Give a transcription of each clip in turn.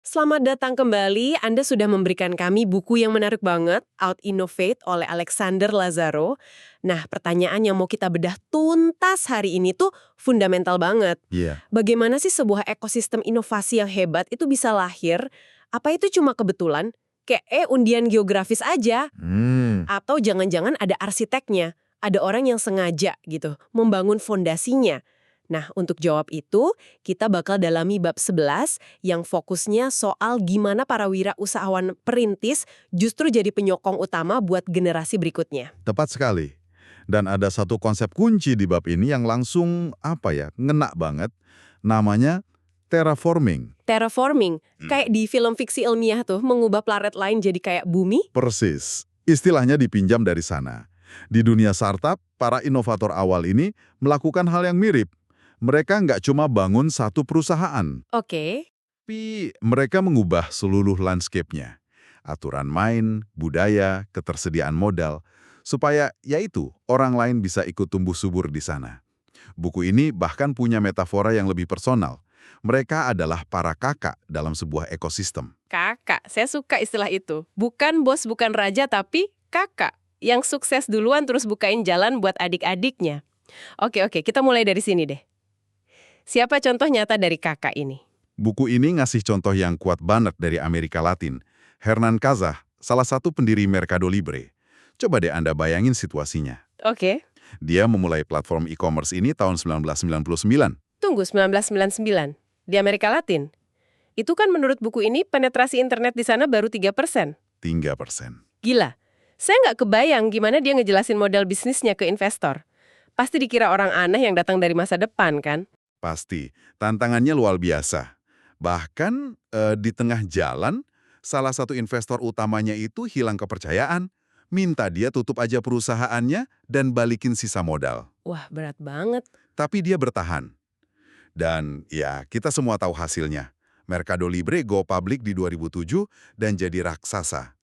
Selamat datang kembali, Anda sudah memberikan kami buku yang menarik banget, Out Innovate oleh Alexander Lazzaro. Nah, pertanyaan yang mau kita bedah tuntas hari ini tuh fundamental banget. Iya. Bagaimana sih sebuah ekosistem inovasi yang hebat itu bisa lahir? Apa itu cuma kebetulan? Kayak undian geografis aja? Atau jangan-jangan ada arsiteknya, ada orang yang sengaja gitu, membangun fondasinya. Nah, untuk jawab itu, kita bakal dalami bab 11 yang fokusnya soal gimana para wirausahawan perintis justru jadi penyokong utama buat generasi berikutnya. Tepat sekali. Dan ada satu konsep kunci di bab ini yang langsung, ngena banget. Namanya terraforming. Terraforming, kayak di film fiksi ilmiah tuh, mengubah planet lain jadi kayak bumi. Persis. Istilahnya dipinjam dari sana. Di dunia startup, para inovator awal ini melakukan hal yang mirip. Mereka nggak cuma bangun satu perusahaan, Oke. tapi mereka mengubah seluruh landscape-nya. Aturan main, budaya, ketersediaan modal, supaya yaitu orang lain bisa ikut tumbuh subur di sana. Buku ini bahkan punya metafora yang lebih personal. Mereka adalah para kakak dalam sebuah ekosistem. Kakak, saya suka istilah itu. Bukan bos, bukan raja, tapi kakak. Yang sukses duluan terus bukain jalan buat adik-adiknya. Oke, kita mulai dari sini deh. Siapa contoh nyata dari kakak ini? Buku ini ngasih contoh yang kuat banget dari Amerika Latin. Hernan Kazah, salah satu pendiri Mercado Libre. Coba deh Anda bayangin situasinya. Oke. Dia memulai platform e-commerce ini tahun 1999. Tunggu, 1999. Di Amerika Latin. Itu kan menurut buku ini penetrasi internet di sana baru 3%. 3%. Gila. Saya nggak kebayang gimana dia ngejelasin modal bisnisnya ke investor. Pasti dikira orang aneh yang datang dari masa depan, kan? Pasti, tantangannya luar biasa. Bahkan di tengah jalan, salah satu investor utamanya itu hilang kepercayaan, minta dia tutup aja perusahaannya dan balikin sisa modal. Wah, berat banget. Tapi dia bertahan. Dan ya, kita semua tahu hasilnya. Mercado Libre go public di 2007 dan jadi raksasa.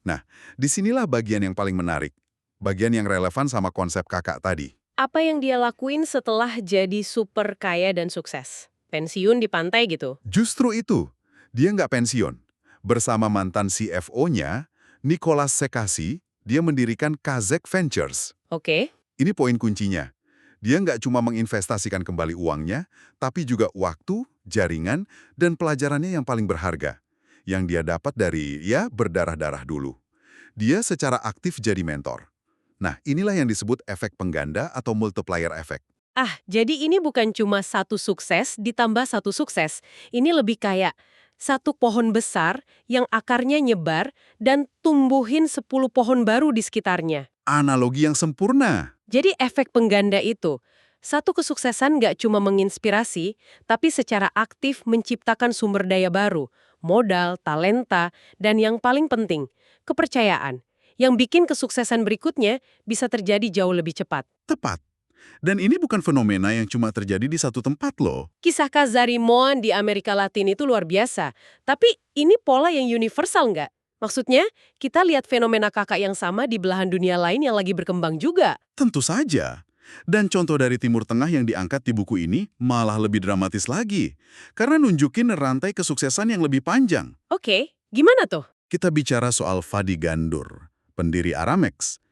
Nah, disinilah bagian yang paling menarik. Bagian yang relevan sama konsep kakak tadi. Apa yang dia lakuin setelah jadi super kaya dan sukses? Pensiun di pantai gitu? Justru itu, dia nggak pensiun. Bersama mantan CFO-nya, Nicholas Sekasi, dia mendirikan Kazek Ventures. Oke. Ini poin kuncinya. Dia nggak cuma menginvestasikan kembali uangnya, tapi juga waktu, jaringan, dan pelajarannya yang paling berharga. Yang dia dapat dari, berdarah-darah dulu. Dia secara aktif jadi mentor. Nah, inilah yang disebut efek pengganda atau multiplier effect. Jadi ini bukan cuma satu sukses ditambah satu sukses. Ini lebih kayak satu pohon besar yang akarnya nyebar dan tumbuhin 10 pohon baru di sekitarnya. Analogi yang sempurna. Jadi efek pengganda itu, satu kesuksesan nggak cuma menginspirasi, tapi secara aktif menciptakan sumber daya baru, modal, talenta, dan yang paling penting, kepercayaan. Yang bikin kesuksesan berikutnya bisa terjadi jauh lebih cepat. Tepat. Dan ini bukan fenomena yang cuma terjadi di satu tempat loh. Kisah Kazari Moan di Amerika Latin itu luar biasa. Tapi ini pola yang universal nggak? Maksudnya, kita lihat fenomena kakak yang sama di belahan dunia lain yang lagi berkembang juga. Tentu saja. Dan contoh dari Timur Tengah yang diangkat di buku ini malah lebih dramatis lagi. Karena nunjukin rantai kesuksesan yang lebih panjang. Oke, gimana tuh? Kita bicara soal Fadi Gandur, pendiri Aramex.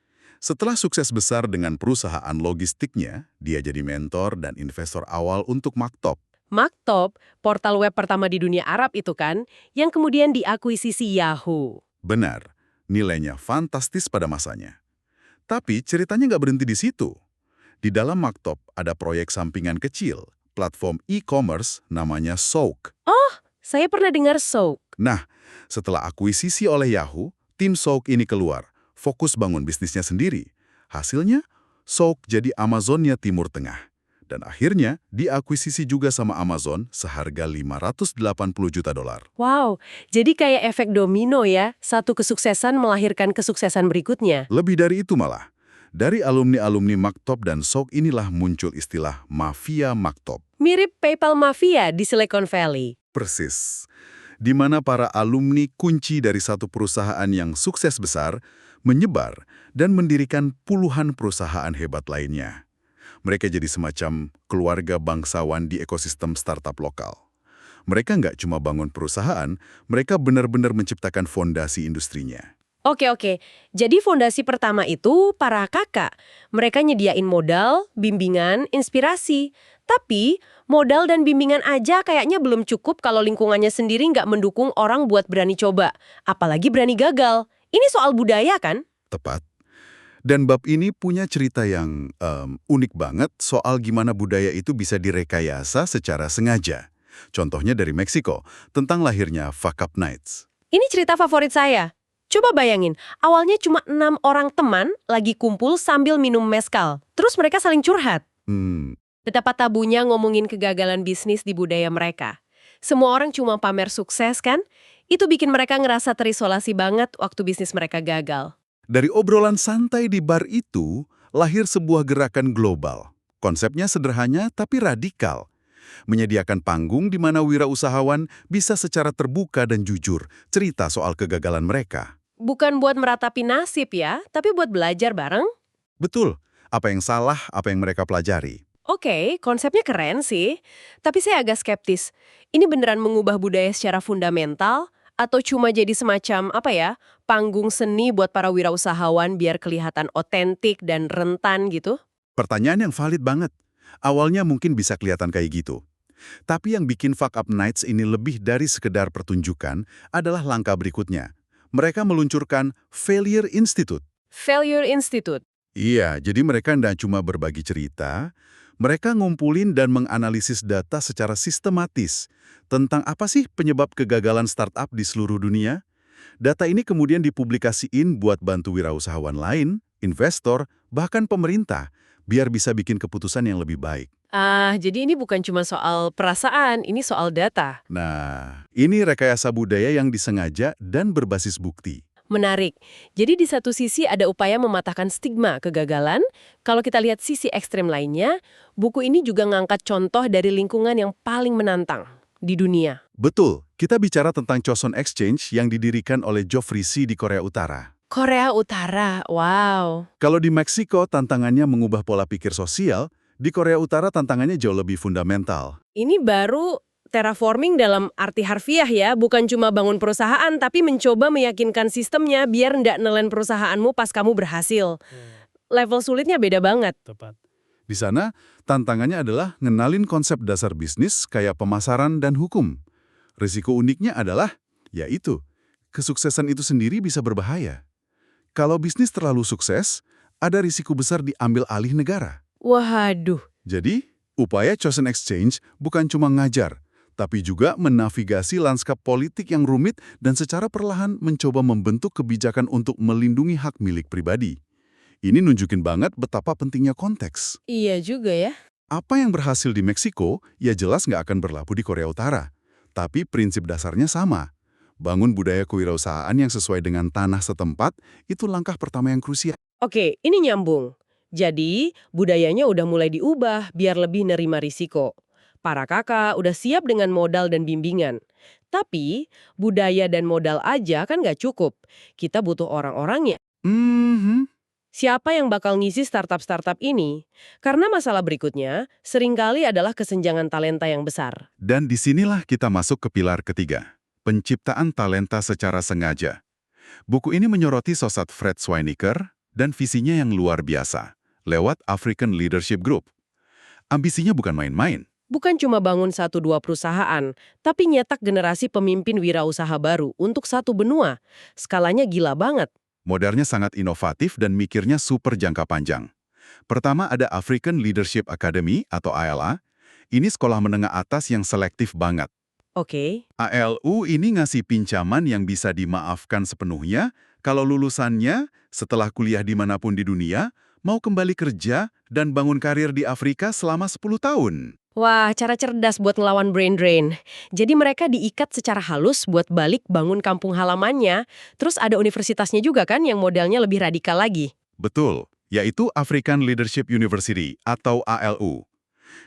Setelah sukses besar dengan perusahaan logistiknya, dia jadi mentor dan investor awal untuk Maktop. Maktop, portal web pertama di dunia Arab itu kan, yang kemudian diakuisisi Yahoo. Benar, nilainya fantastis pada masanya. Tapi ceritanya nggak berhenti di situ. Di dalam Maktop ada proyek sampingan kecil, platform e-commerce namanya Souk. Saya pernah dengar Souk. Nah, setelah akuisisi oleh Yahoo, tim Souk ini keluar, fokus bangun bisnisnya sendiri. Hasilnya, Souk jadi Amazonnya Timur Tengah. Dan akhirnya diakuisisi juga sama Amazon seharga $580 juta. Wow, jadi kayak efek domino ya, satu kesuksesan melahirkan kesuksesan berikutnya. Lebih dari itu malah. Dari alumni-alumni Maktop dan Souk inilah muncul istilah mafia Maktop. Mirip PayPal Mafia di Silicon Valley. Persis. Di mana para alumni kunci dari satu perusahaan yang sukses besar menyebar dan mendirikan puluhan perusahaan hebat lainnya. Mereka jadi semacam keluarga bangsawan di ekosistem startup lokal. Mereka nggak cuma bangun perusahaan, mereka benar-benar menciptakan fondasi industrinya. Oke. Jadi fondasi pertama itu para kakak. Mereka nyediain modal, bimbingan, inspirasi. Tapi modal dan bimbingan aja kayaknya belum cukup kalau lingkungannya sendiri nggak mendukung orang buat berani coba. Apalagi berani gagal. Ini soal budaya kan? Tepat. Dan bab ini punya cerita yang unik banget soal gimana budaya itu bisa direkayasa secara sengaja. Contohnya dari Meksiko, tentang lahirnya Fuck Up Nights. Ini cerita favorit saya. Coba bayangin, awalnya cuma 6 orang teman lagi kumpul sambil minum mezcal. Terus mereka saling curhat. Betapa tabunya ngomongin kegagalan bisnis di budaya mereka. Semua orang cuma pamer sukses kan? Itu bikin mereka ngerasa terisolasi banget waktu bisnis mereka gagal. Dari obrolan santai di bar itu, lahir sebuah gerakan global. Konsepnya sederhana tapi radikal. Menyediakan panggung di mana wirausahawan bisa secara terbuka dan jujur cerita soal kegagalan mereka. Bukan buat meratapi nasib ya, tapi buat belajar bareng. Betul, apa yang salah, apa yang mereka pelajari. Oke, konsepnya keren sih. Tapi saya agak skeptis. Ini beneran mengubah budaya secara fundamental? Atau cuma jadi semacam, panggung seni buat para wirausahawan biar kelihatan otentik dan rentan gitu? Pertanyaan yang valid banget. Awalnya mungkin bisa kelihatan kayak gitu. Tapi yang bikin Fuck Up Nights ini lebih dari sekedar pertunjukan adalah langkah berikutnya. Mereka meluncurkan Failure Institute. Failure Institute. Iya, jadi mereka nggak cuma berbagi cerita, mereka ngumpulin dan menganalisis data secara sistematis tentang apa sih penyebab kegagalan startup di seluruh dunia. Data ini kemudian dipublikasiin buat bantu wirausahawan lain, investor, bahkan pemerintah, biar bisa bikin keputusan yang lebih baik. Jadi ini bukan cuma soal perasaan, ini soal data. Nah, ini rekayasa budaya yang disengaja dan berbasis bukti. Menarik. Jadi di satu sisi ada upaya mematahkan stigma kegagalan. Kalau kita lihat sisi ekstrem lainnya, buku ini juga ngangkat contoh dari lingkungan yang paling menantang di dunia. Betul, kita bicara tentang Chosun Exchange yang didirikan oleh Geoffrey See di Korea Utara. Korea Utara, wow. Kalau di Meksiko tantangannya mengubah pola pikir sosial, di Korea Utara tantangannya jauh lebih fundamental. Ini baru terraforming dalam arti harfiah ya, bukan cuma bangun perusahaan, tapi mencoba meyakinkan sistemnya biar ndak nelen perusahaanmu pas kamu berhasil. Level sulitnya beda banget. Tepat. Di sana, tantangannya adalah ngenalin konsep dasar bisnis kayak pemasaran dan hukum. Risiko uniknya adalah, yaitu, kesuksesan itu sendiri bisa berbahaya. Kalau bisnis terlalu sukses, ada risiko besar diambil alih negara. Waduh. Jadi, upaya Chosun Exchange bukan cuma ngajar, tapi juga menavigasi lanskap politik yang rumit dan secara perlahan mencoba membentuk kebijakan untuk melindungi hak milik pribadi. Ini nunjukin banget betapa pentingnya konteks. Iya juga ya. Apa yang berhasil di Meksiko, ya jelas nggak akan berlaku di Korea Utara. Tapi prinsip dasarnya sama. Bangun budaya kewirausahaan yang sesuai dengan tanah setempat, itu langkah pertama yang krusial. Oke, ini nyambung. Jadi, budayanya udah mulai diubah biar lebih nerima risiko. Para kakak udah siap dengan modal dan bimbingan. Tapi, budaya dan modal aja kan nggak cukup. Kita butuh orang-orangnya. Siapa yang bakal ngisi startup-startup ini? Karena masalah berikutnya, seringkali adalah kesenjangan talenta yang besar. Dan disinilah kita masuk ke pilar ketiga, penciptaan talenta secara sengaja. Buku ini menyoroti sosok Fred Swiniker dan visinya yang luar biasa, lewat African Leadership Group. Ambisinya bukan main-main. Bukan cuma bangun 1-2 perusahaan, tapi nyetak generasi pemimpin wirausaha baru untuk satu benua. Skalanya gila banget. Modelnya sangat inovatif dan mikirnya super jangka panjang. Pertama ada African Leadership Academy atau ALA. Ini sekolah menengah atas yang selektif banget. Oke. ALU ini ngasih pinjaman yang bisa dimaafkan sepenuhnya kalau lulusannya setelah kuliah dimanapun di dunia mau kembali kerja dan bangun karir di Afrika selama 10 tahun. Wah, cara cerdas buat ngelawan brain drain. Jadi mereka diikat secara halus buat balik bangun kampung halamannya. Terus ada universitasnya juga kan yang modelnya lebih radikal lagi. Betul, yaitu African Leadership University atau ALU.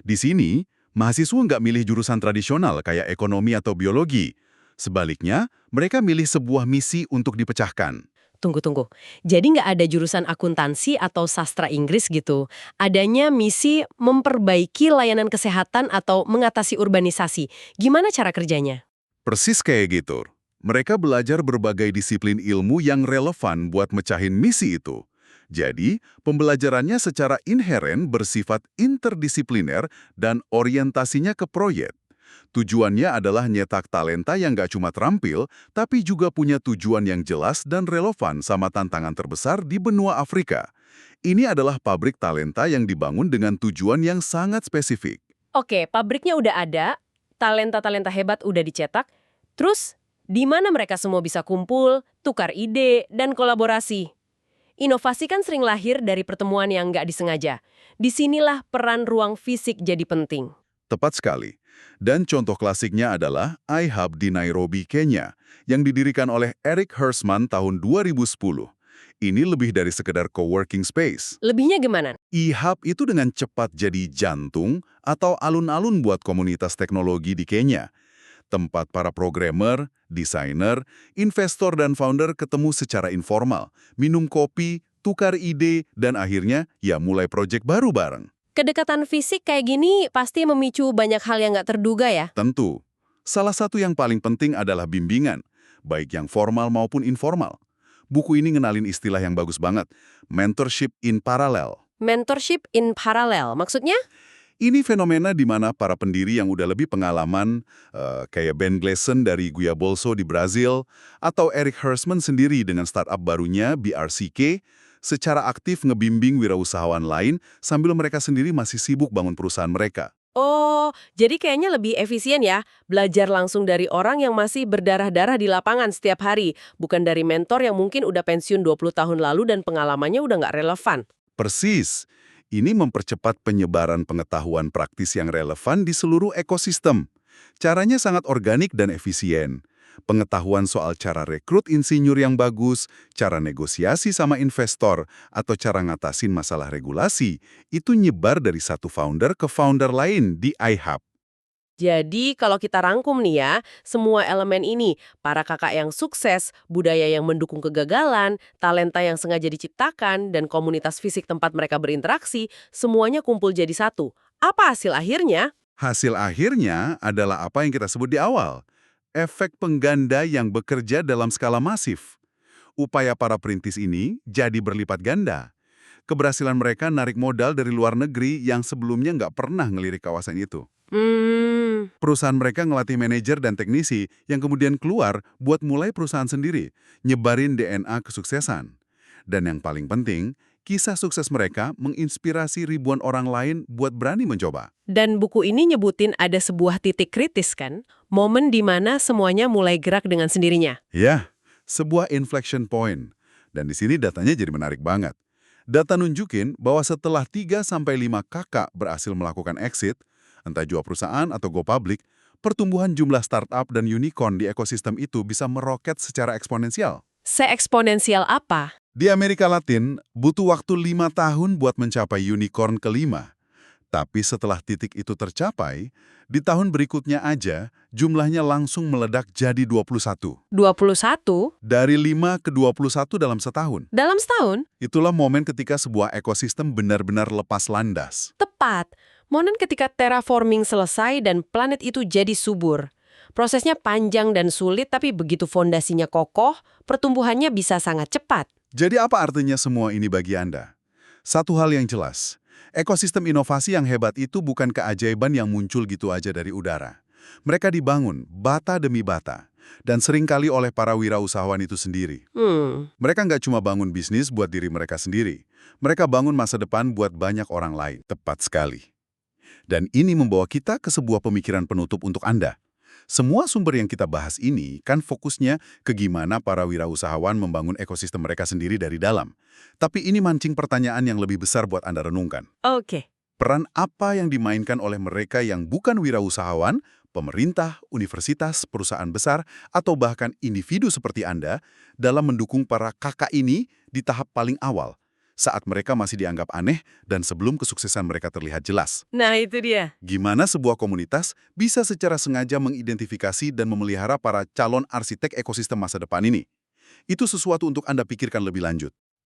Di sini, mahasiswa nggak milih jurusan tradisional kayak ekonomi atau biologi. Sebaliknya, mereka milih sebuah misi untuk dipecahkan. Tunggu. Jadi nggak ada jurusan akuntansi atau sastra Inggris gitu. Adanya misi memperbaiki layanan kesehatan atau mengatasi urbanisasi. Gimana cara kerjanya? Persis kayak gitu. Mereka belajar berbagai disiplin ilmu yang relevan buat mecahin misi itu. Jadi, pembelajarannya secara inheren bersifat interdisipliner dan orientasinya ke proyek. Tujuannya adalah nyetak talenta yang nggak cuma terampil, tapi juga punya tujuan yang jelas dan relevan sama tantangan terbesar di benua Afrika. Ini adalah pabrik talenta yang dibangun dengan tujuan yang sangat spesifik. Oke, pabriknya udah ada, talenta-talenta hebat udah dicetak, terus di mana mereka semua bisa kumpul, tukar ide, dan kolaborasi? Inovasi kan sering lahir dari pertemuan yang nggak disengaja. Disinilah peran ruang fisik jadi penting. Tepat sekali. Dan contoh klasiknya adalah iHub di Nairobi, Kenya, yang didirikan oleh Eric Hersman tahun 2010. Ini lebih dari sekedar coworking space. Lebihnya gimana? iHub itu dengan cepat jadi jantung atau alun-alun buat komunitas teknologi di Kenya. Tempat para programmer, desainer, investor dan founder ketemu secara informal, minum kopi, tukar ide, dan akhirnya ya mulai proyek baru bareng. Kedekatan fisik kayak gini pasti memicu banyak hal yang nggak terduga ya. Tentu, salah satu yang paling penting adalah bimbingan, baik yang formal maupun informal. Buku ini ngenalin istilah yang bagus banget, mentorship in parallel. Mentorship in parallel, maksudnya? Ini fenomena di mana para pendiri yang udah lebih pengalaman, kayak Ben Gleason dari Guia Bolso di Brazil, atau Eric Hersman sendiri dengan startup barunya BRCK, secara aktif ngebimbing wirausahawan lain sambil mereka sendiri masih sibuk bangun perusahaan mereka. Oh, jadi kayaknya lebih efisien ya, belajar langsung dari orang yang masih berdarah-darah di lapangan setiap hari, bukan dari mentor yang mungkin udah pensiun 20 tahun lalu dan pengalamannya udah nggak relevan. Persis. Ini mempercepat penyebaran pengetahuan praktis yang relevan di seluruh ekosistem. Caranya sangat organik dan efisien. Pengetahuan soal cara rekrut insinyur yang bagus, cara negosiasi sama investor, atau cara ngatasin masalah regulasi, itu nyebar dari satu founder ke founder lain di iHub. Jadi kalau kita rangkum nih ya, semua elemen ini, para kakak yang sukses, budaya yang mendukung kegagalan, talenta yang sengaja diciptakan, dan komunitas fisik tempat mereka berinteraksi, semuanya kumpul jadi satu. Apa hasil akhirnya? Hasil akhirnya adalah apa yang kita sebut di awal, efek pengganda yang bekerja dalam skala masif. Upaya para perintis ini jadi berlipat ganda. Keberhasilan mereka narik modal dari luar negeri yang sebelumnya nggak pernah ngelirik kawasan itu. Perusahaan mereka ngelatih manajer dan teknisi yang kemudian keluar buat mulai perusahaan sendiri, nyebarin DNA kesuksesan. Dan yang paling penting, kisah sukses mereka menginspirasi ribuan orang lain buat berani mencoba. Dan buku ini nyebutin ada sebuah titik kritis kan? Momen di mana semuanya mulai gerak dengan sendirinya. Ya, sebuah inflection point. Dan di sini datanya jadi menarik banget. Data nunjukin bahwa setelah 3-5 kakak berhasil melakukan exit, entah jual perusahaan atau go public, pertumbuhan jumlah startup dan unicorn di ekosistem itu bisa meroket secara eksponensial. Seeksponensial apa? Di Amerika Latin, butuh waktu 5 tahun buat mencapai unicorn kelima. Tapi setelah titik itu tercapai, di tahun berikutnya aja, jumlahnya langsung meledak jadi 21. 21? Dari 5 ke 21 dalam setahun. Dalam setahun? Itulah momen ketika sebuah ekosistem benar-benar lepas landas. Tepat. Momen ketika terraforming selesai dan planet itu jadi subur. Prosesnya panjang dan sulit, tapi begitu fondasinya kokoh, pertumbuhannya bisa sangat cepat. Jadi apa artinya semua ini bagi Anda? Satu hal yang jelas, ekosistem inovasi yang hebat itu bukan keajaiban yang muncul gitu aja dari udara. Mereka dibangun bata demi bata, dan seringkali oleh para wirausahawan itu sendiri. Mereka nggak cuma bangun bisnis buat diri mereka sendiri, mereka bangun masa depan buat banyak orang lain. Tepat sekali. Dan ini membawa kita ke sebuah pemikiran penutup untuk Anda. Semua sumber yang kita bahas ini kan fokusnya ke gimana para wirausahawan membangun ekosistem mereka sendiri dari dalam. Tapi ini mancing pertanyaan yang lebih besar buat Anda renungkan. Oke. Peran apa yang dimainkan oleh mereka yang bukan wirausahawan, pemerintah, universitas, perusahaan besar, atau bahkan individu seperti Anda dalam mendukung para kakak ini di tahap paling awal, saat mereka masih dianggap aneh dan sebelum kesuksesan mereka terlihat jelas. Nah, itu dia. Gimana sebuah komunitas bisa secara sengaja mengidentifikasi dan memelihara para calon arsitek ekosistem masa depan ini? Itu sesuatu untuk Anda pikirkan lebih lanjut.